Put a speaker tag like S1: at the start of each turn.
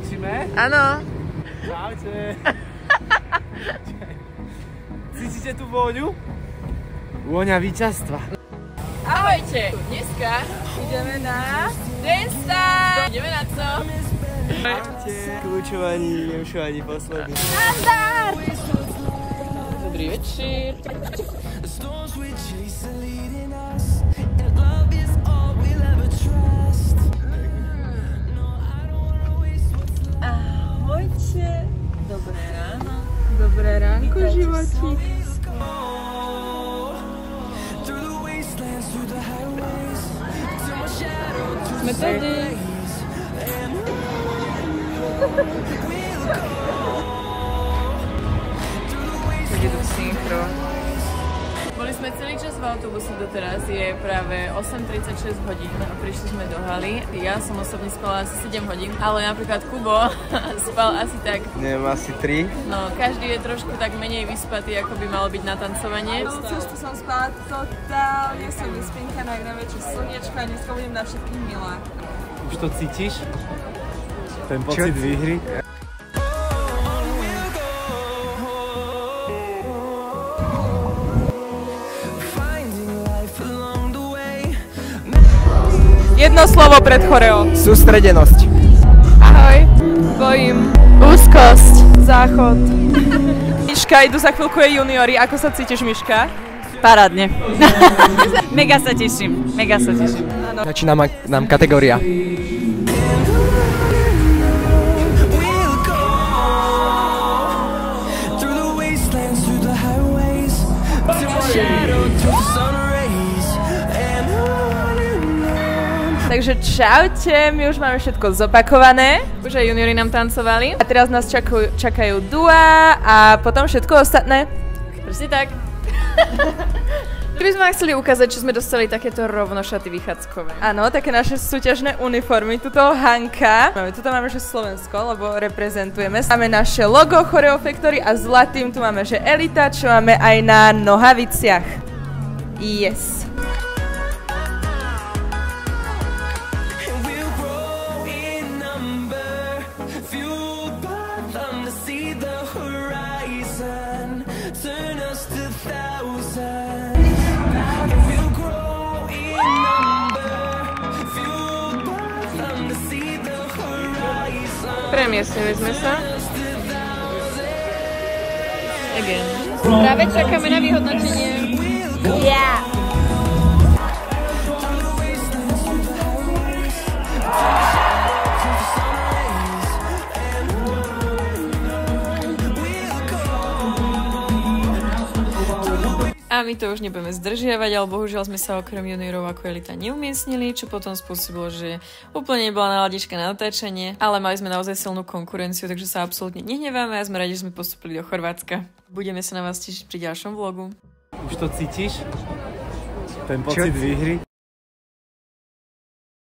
S1: Točíme?
S2: Áno.
S1: Čaute. Cítite tú vôňu? Vôňa víťazstva.
S2: Ahojte. Dneska ideme na Dance Time. Ideme na co?
S1: Ahojte. Kľúčovaní posledný.
S2: Nazdar. Dobrý večer. Ahojte. Dobré ráno. Dobré ránko, živočík. Sme tady. Bude tu synchro. Boli sme celý čas v autobuse doteraz, je práve 8:36 hodín a prišli sme do haly. Ja som osobne spala asi 7 hodín, ale napríklad Kubo spal asi tak...
S1: Neviem, asi 3.
S2: No, každý je trošku tak menej vyspatý, ako by malo byť na tancovanie.
S3: Cestu som spala totálne, som vyspinkaná jak na väčšie slniečko a dneska budem na všetkých milách.
S1: Už to cítiš? Ten pocit výhry?
S3: Jedno slovo pred choreo.
S1: Sústredenosť.
S3: Ahoj. Bojím.
S2: Úzkosť.
S3: Záchod. Miška, idú za chvíľku jej juniori. Ako sa cítiš, Miška?
S2: Parádne. Mega sa teším. Mega sa teším.
S1: Začína nám kategória.
S3: Takže čaute, my už máme všetko zopakované. Už aj juniori nám tancovali. A teraz nás čakajú dua a potom všetko ostatné.
S2: Presne tak.
S3: Keby sme vám chceli ukázať, čo sme dostali takéto rovnošaty vychádzkové. Áno, také naše súťažné uniformy. Tuto Hanka. Tuto máme, že Slovensko, lebo reprezentujeme. Máme naše logo Choreo Factory a zlatým tu máme, že Elita, čo máme aj na nohaviciach. Yes. Premiestnili sme sa. Again. Práve čakáme na vyhodnotenie. Yeah! A my to už nebudeme zdržiavať, ale bohužiaľ sme sa okrem juniorov ako Elita neumiestnili, čo potom spôsobilo, že úplne nebola náladička na natáčanie, ale mali sme naozaj silnú konkurenciu, takže sa absolútne nehneváme a sme radi, že sme postúpili do Chorvátska. Budeme sa na vás tešiť pri ďalšom vlogu.
S1: Už to cítiš? Ten pocit výhry?